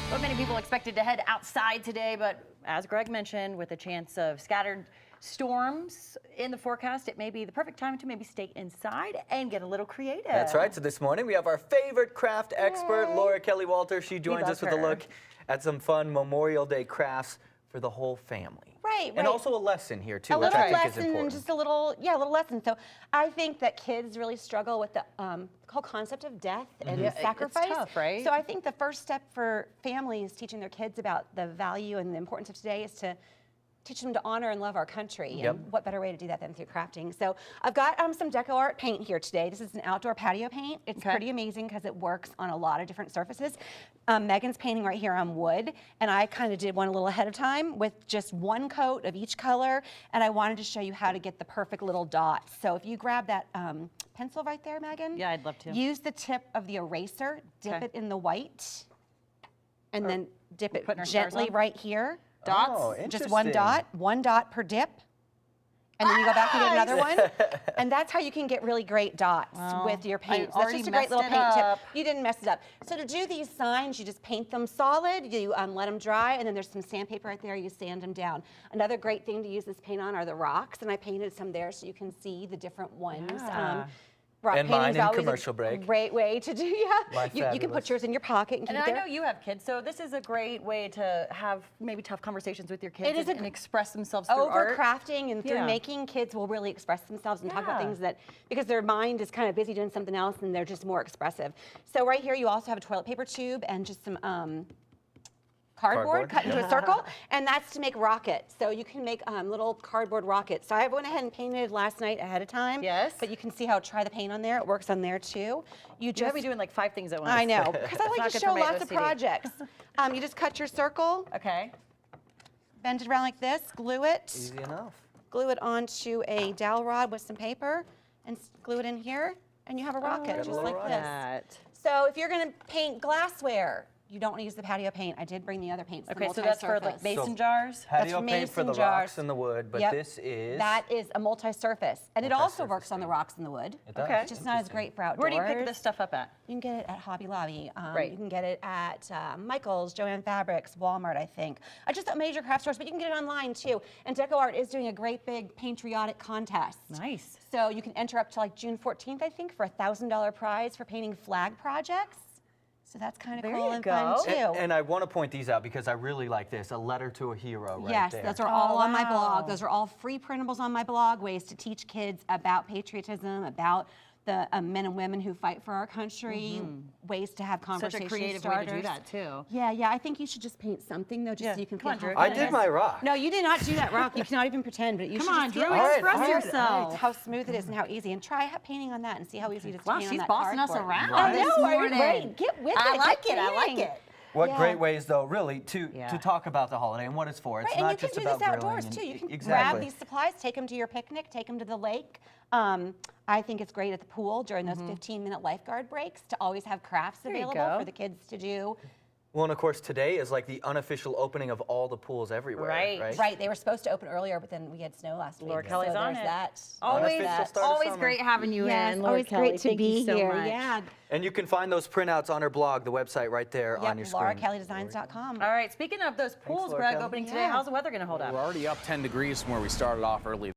Well, many people expected to head outside today, but as Greg mentioned, with a chance of scattered storms in the forecast, it may be the perfect time to maybe stay inside and get a little creative. That's right. So this morning we have our favorite craft expert, Laura Kelly Walter. She joins us with a look at some fun Memorial Day crafts for the whole family. Right. And also a lesson here too, A which little I think is lesson important. and just a little lesson. So I think that kids really struggle with the whole concept of death and sacrifice. It's tough, right? So I think the first step for families teaching their kids about the value and the importance of today is to teach them to honor and love our country. Yep. And what better way to do that than through crafting? So I've got some deco art paint here today. This is an outdoor patio paint. It's pretty amazing because it works on a lot of different surfaces. Megan's painting right here on wood, and I kind of did one a little ahead of time with just one coat of each color, and I wanted to show you how to get the perfect little dots. So if you grab that pencil right there, Megan. Yeah, I'd love to. Use the tip of the eraser, dip it in the white, and then dip it putting our stars gently on? right here. Dots? Oh, Just one interesting. dot per dip. And then you go back and get another one. And that's how you can get really great dots with your paint. So that's just a great little paint tip. You didn't mess it up. So to do these signs, you just paint them solid, you let them dry, and then there's some sandpaper right there, you sand them down. Another great thing to use this paint on are the rocks, and I painted some there so you can see the different ones. Yeah. Rock And painting mine is in always commercial a break. great way to do, My You can fabulous. put yours in your pocket and keep And it I there. know you have kids, so this is a great way to have maybe tough conversations with your kids It is and express themselves through over art. crafting and through Yeah. making, kids will really express themselves and talk about Yeah. things that, because their mind is kind of busy doing something else and they're just more expressive. So right here you also have a toilet paper tube and just some cardboard cut into a circle, and that's to make rockets. So you can make little cardboard rockets. So I went ahead and painted last night ahead of time. Yes. But you can see how try the paint on there. It works on there too. You You just have me doing like 5 things at once. I know, because I It's like not to good show for my lots of OCD. projects. You just cut your circle, Okay. bend it around like this, glue it. Easy enough. Glue it onto a dowel rod with some paper and glue it in here, and you have a rocket got a just little like rocket. this. So if you're going to paint glassware, you don't want to use the patio paint. I did bring the other paints. Okay, so that's for like mason jars? Patio for paint for the mason rocks jars. and the wood, but Yep. this is... That is a multi-surface, and it also Multi-surface works on the paint. rocks and the wood. It does. Okay. It's just not as great for outdoors. Where do you pick this stuff up at? You can get it at Hobby Lobby. Right. You can get it at Michael's, Joann Fabrics, Walmart, I think. Just at major craft stores, but you can get it online too. And Deco Art is doing a great big patriotic contest. Nice. So you can enter up to like June 14th, I think, for a $1,000 prize for painting flag projects. So that's kind of There cool you and go. fun too. And I want to point these out because I really like this, a letter to a hero right Yes, there. those are all on my wow. blog. Those are all free printables on my blog, ways to teach kids about patriotism, about the men and women who fight for our country, ways to have Such conversation a creative starters. way to do that too. Yeah, I think you should just paint something though, just Yeah, so you can come feel on, how Drew. I fun it did is. my rock. No, you did not do that rock. You cannot even pretend, but you Come should on, just Drew, feel All right, express all right, yourself. how smooth it is and how easy. And try painting on that and see how easy it is to Wow, paint she's on that bossing us cardboard. around Right. this I know, right? morning. Right. Get with it. I like Get it. I like painting. it. What Yeah. great ways, though, really, to Yeah. talk about the holiday and what it's for. It's Right, and not you can just do about this outdoors grilling too. You can exactly. grab these supplies, take them to your picnic, take them to the lake. I think it's great at the pool during those 15-minute lifeguard breaks to always have crafts you available go. for the kids to do. Well, and of course, today is like the unofficial opening of all the pools everywhere, Right. right? Right, they were supposed to open earlier, but then we had snow last week. Laura Kelly's so on there's it. That. Always, Unofficial start of always summer. great having you Yes, in, Laura always Kelly. great to Thank be you so here. much. Yeah. And you can find those printouts on her blog, the website right there on your Yep, screen. LauraKellyDesigns.com. All right, speaking of those pools, Laura Greg, Kelly. opening today, Yeah. how's the weather going to hold up? We're already up 10 degrees from where we started off early